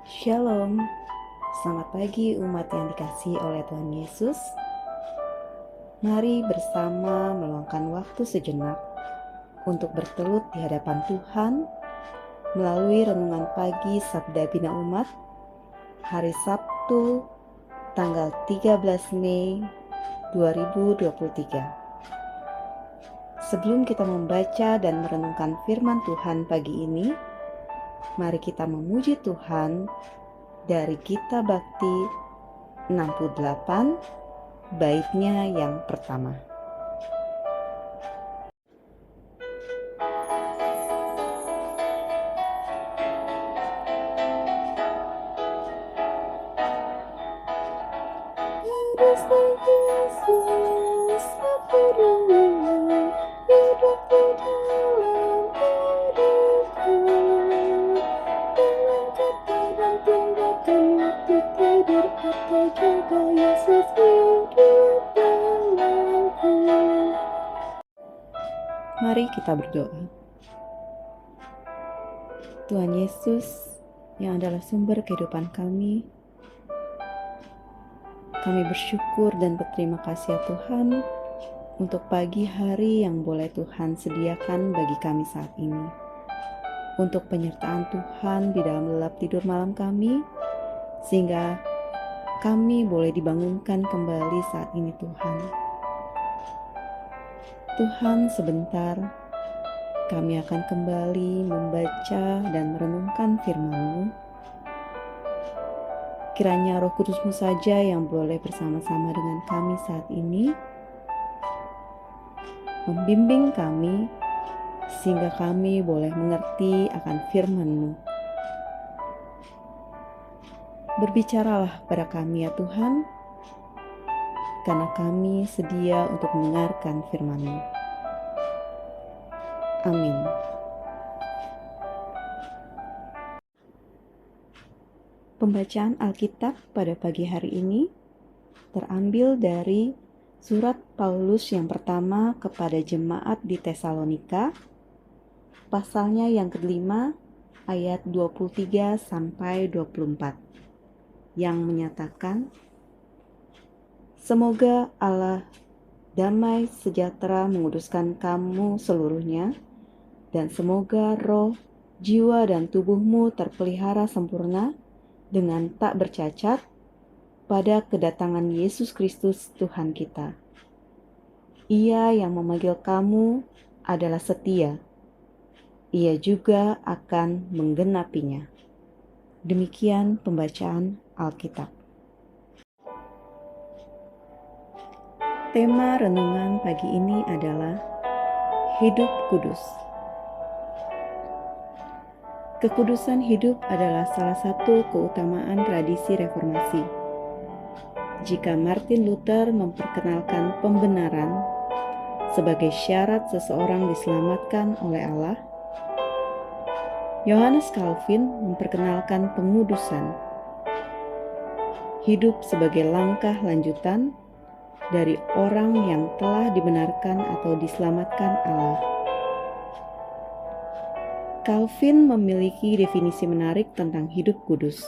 Shalom, selamat pagi umat yang dikasihi oleh Tuhan Yesus. Mari bersama meluangkan waktu sejenak untuk bertelut di hadapan Tuhan melalui renungan pagi Sabda Bina Umat hari Sabtu tanggal 13 Mei 2023. Sebelum kita membaca dan merenungkan firman Tuhan pagi ini, mari kita memuji Tuhan dari Gita Bakti 68 baitnya yang pertama. Yesus, aku rindu hidup di dalam hidupku, dengan kata dan tindakan waktu tidur atau jaga Yesus hidup dalamku. Mari kita berdoa. Tuhan Yesus yang adalah sumber kehidupan kami bersyukur dan berterima kasih ya Tuhan untuk pagi hari yang boleh Tuhan sediakan bagi kami saat ini. Untuk penyertaan Tuhan di dalam lelap tidur malam kami, sehingga kami boleh dibangunkan kembali saat ini Tuhan. Tuhan, sebentar kami akan kembali membaca dan merenungkan firman-Mu. Kiranya Roh Kudus-Mu saja yang boleh bersama-sama dengan kami saat ini, membimbing kami sehingga kami boleh mengerti akan firman-Mu. Berbicaralah pada kami ya Tuhan, karena kami sedia untuk mendengarkan firman-Mu. Amin. Pembacaan Alkitab pada pagi hari ini terambil dari surat Paulus yang pertama kepada jemaat di Tesalonika, pasalnya yang kelima, ayat 23 sampai 24, yang menyatakan, "Semoga Allah damai sejahtera menguduskan kamu seluruhnya, dan semoga roh, jiwa, dan tubuhmu terpelihara sempurna dengan tak bercacat pada kedatangan Yesus Kristus Tuhan kita. Ia yang memanggil kamu adalah setia. Ia juga akan menggenapinya." Demikian pembacaan Alkitab. Tema renungan pagi ini adalah hidup kudus. Kekudusan hidup adalah salah satu keutamaan tradisi reformasi. Jika Martin Luther memperkenalkan pembenaran sebagai syarat seseorang diselamatkan oleh Allah, Yohanes Calvin memperkenalkan pengudusan hidup sebagai langkah lanjutan dari orang yang telah dibenarkan atau diselamatkan Allah. Calvin memiliki definisi menarik tentang hidup kudus.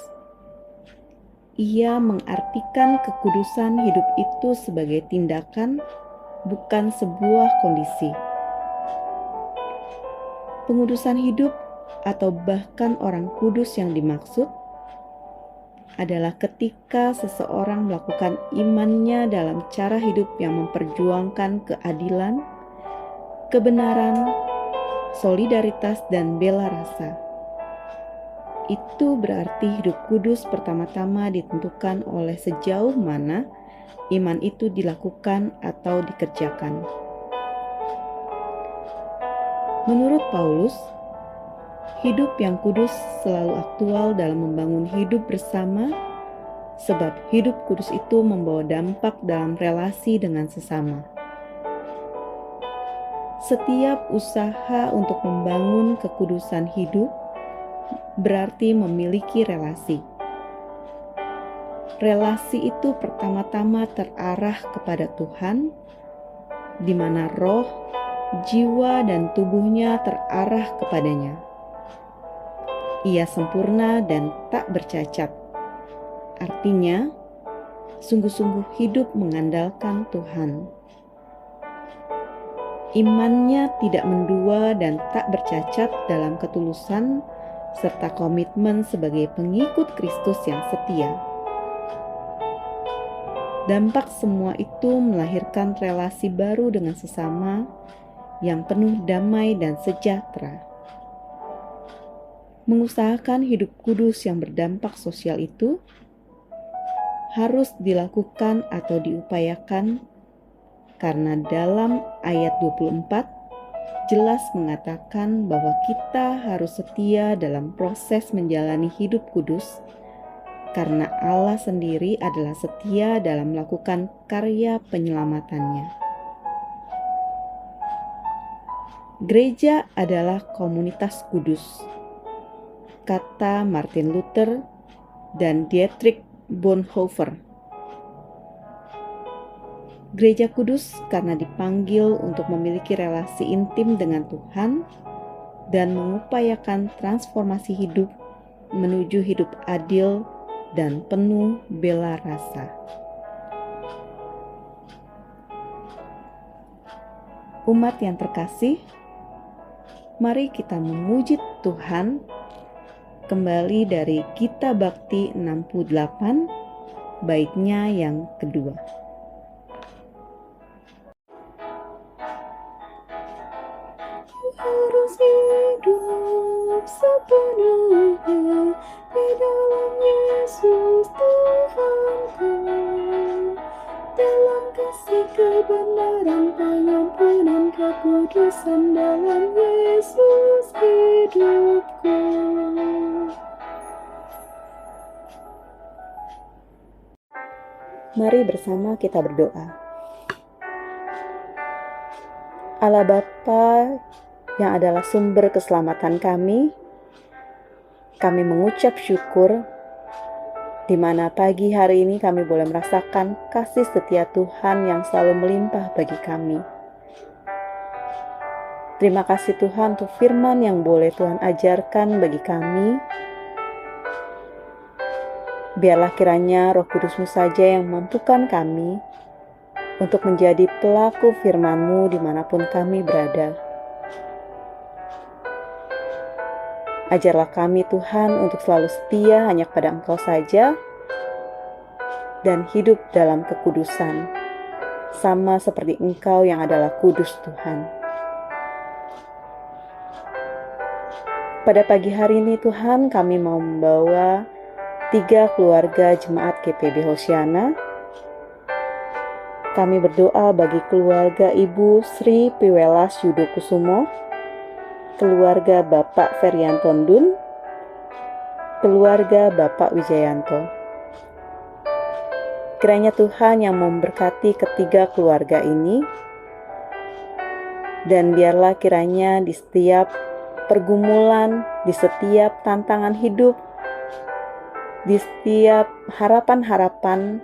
Ia mengartikan kekudusan hidup itu sebagai tindakan, bukan sebuah kondisi. Pengudusan hidup atau bahkan orang kudus yang dimaksud adalah ketika seseorang melakukan imannya dalam cara hidup yang memperjuangkan keadilan, kebenaran, solidaritas, dan bela rasa. Itu berarti hidup kudus pertama-tama ditentukan oleh sejauh mana iman itu dilakukan atau dikerjakan. Menurut Paulus, hidup yang kudus selalu aktual dalam membangun hidup bersama, sebab hidup kudus itu membawa dampak dalam relasi dengan sesama. Setiap usaha untuk membangun kekudusan hidup berarti memiliki relasi. Relasi itu pertama-tama terarah kepada Tuhan, di mana roh, jiwa, dan tubuhnya terarah kepadanya. Ia sempurna dan tak bercacat. Artinya, sungguh-sungguh hidup mengandalkan Tuhan. Imannya tidak mendua dan tak bercacat dalam ketulusan serta komitmen sebagai pengikut Kristus yang setia. Dampak semua itu melahirkan relasi baru dengan sesama yang penuh damai dan sejahtera. Mengusahakan hidup kudus yang berdampak sosial itu harus dilakukan atau diupayakan karena dalam ayat 24 jelas mengatakan bahwa kita harus setia dalam proses menjalani hidup kudus karena Allah sendiri adalah setia dalam melakukan karya penyelamatannya. Gereja adalah komunitas kudus, kata Martin Luther dan Dietrich Bonhoeffer. Gereja kudus karena dipanggil untuk memiliki relasi intim dengan Tuhan dan mengupayakan transformasi hidup menuju hidup adil dan penuh bela rasa. Umat yang terkasih, mari kita memuji Tuhan kembali dari Gita Bhakti 68, baitnya yang kedua. Harus hidup sepenuhnya di dalam Yesus Tuhanku, dalam kasih kebenaran pengampunan kekudusan dalam Yesus hidupku. Mari bersama kita berdoa. Allah Bapa yang adalah sumber keselamatan kami mengucap syukur di mana pagi hari ini kami boleh merasakan kasih setia Tuhan yang selalu melimpah bagi kami. Terima kasih Tuhan untuk firman yang boleh Tuhan ajarkan bagi kami. Biarlah kiranya Roh Kudus-Mu saja yang mampukan kami untuk menjadi pelaku firman-Mu dimanapun kami berada. Ajarlah kami Tuhan untuk selalu setia hanya kepada Engkau saja dan hidup dalam kekudusan, sama seperti Engkau yang adalah kudus Tuhan. Pada pagi hari ini Tuhan, kami mau membawa 3 keluarga jemaat GPIB Hosiana. Kami berdoa bagi keluarga Ibu Sri Piwelas Yudokusumo, keluarga Bapak Ferianton Dun, keluarga Bapak Wijayanto. Kiranya Tuhan yang memberkati ketiga keluarga ini, dan biarlah kiranya di setiap pergumulan, di setiap tantangan hidup, di setiap harapan-harapan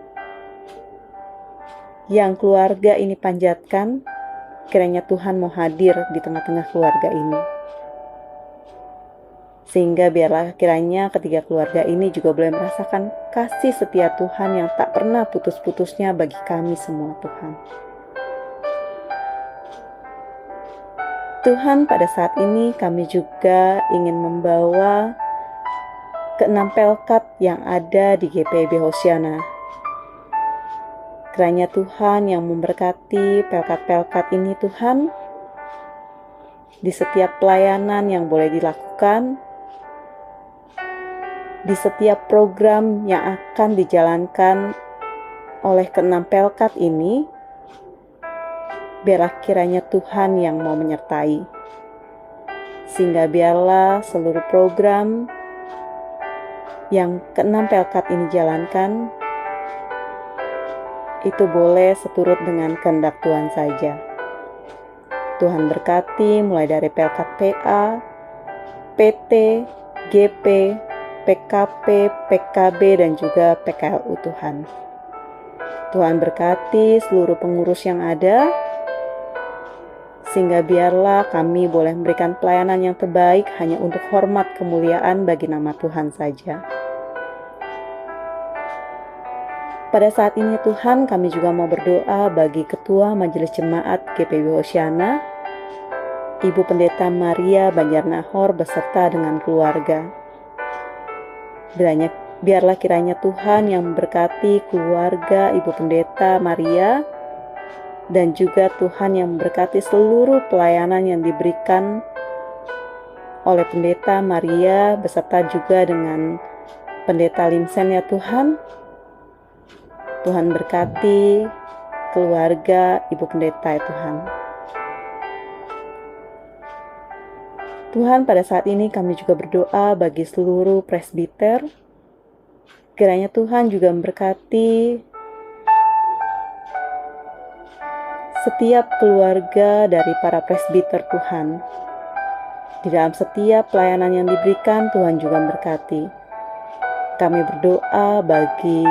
yang keluarga ini panjatkan, kiranya Tuhan mau hadir di tengah-tengah keluarga ini. Sehingga biarlah kiranya ketiga keluarga ini juga boleh merasakan kasih setia Tuhan yang tak pernah putus-putusnya bagi kami semua Tuhan. Tuhan, pada saat ini kami juga ingin membawa ke-6 pelkat yang ada di GPIB Hosiana. Kiranya Tuhan yang memberkati pelkat-pelkat ini Tuhan, di setiap pelayanan yang boleh dilakukan, di setiap program yang akan dijalankan oleh ke-6 pelkat ini, biarlah kiranya Tuhan yang mau menyertai. Sehingga biarlah seluruh program yang ke-6 pelkat ini jalankan, itu boleh seturut dengan kehendak Tuhan saja. Tuhan berkati mulai dari pelkat PA, PT, GP, PKP, PKB, dan juga PKLU Tuhan. Tuhan berkati seluruh pengurus yang ada, sehingga biarlah kami boleh memberikan pelayanan yang terbaik hanya untuk hormat kemuliaan bagi nama Tuhan saja. Pada saat ini Tuhan, kami juga mau berdoa bagi Ketua Majelis Jemaat GPIB Hosiana, Ibu Pendeta Maria Banjarnahor beserta dengan keluarga. Biarlah kiranya Tuhan yang memberkati keluarga Ibu Pendeta Maria, dan juga Tuhan yang memberkati seluruh pelayanan yang diberikan oleh Pendeta Maria beserta juga dengan Pendeta Limsen ya Tuhan. Tuhan berkati keluarga Ibu Pendeta ya Tuhan. Tuhan, pada saat ini kami juga berdoa bagi seluruh presbiter. Kiranya Tuhan juga memberkati setiap keluarga dari para presbiter Tuhan. Di dalam setiap pelayanan yang diberikan, Tuhan juga memberkati. Kami berdoa bagi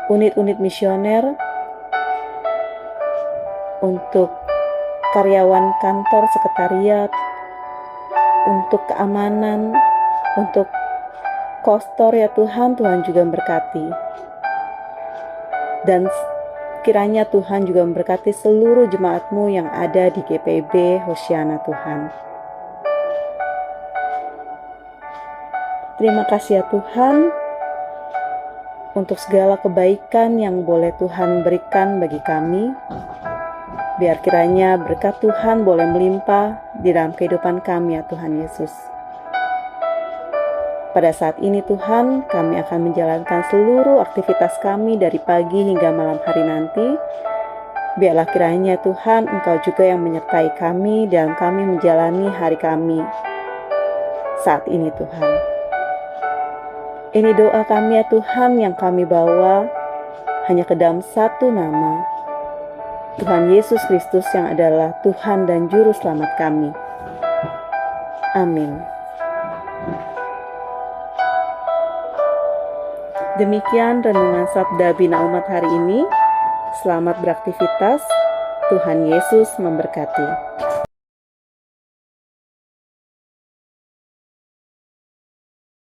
unit-unit misioner, untuk karyawan kantor sekretariat, untuk keamanan, untuk kostor ya Tuhan, Tuhan juga memberkati. Dan kiranya Tuhan juga memberkati seluruh jemaat-Mu yang ada di GPIB Hosiana Tuhan. Terima kasih ya Tuhan untuk segala kebaikan yang boleh Tuhan berikan bagi kami. Biar kiranya berkat Tuhan boleh melimpah di dalam kehidupan kami ya Tuhan Yesus. Pada saat ini Tuhan, kami akan menjalankan seluruh aktivitas kami dari pagi hingga malam hari nanti. Biarlah kiranya Tuhan, Engkau juga yang menyertai kami dalam kami menjalani hari kami saat ini Tuhan. Ini doa kami ya Tuhan yang kami bawa hanya ke dalam satu nama, Tuhan Yesus Kristus yang adalah Tuhan dan Juru Selamat kami. Amin. Demikian renungan Sabda Bina Umat hari ini. Selamat beraktivitas. Tuhan Yesus memberkati.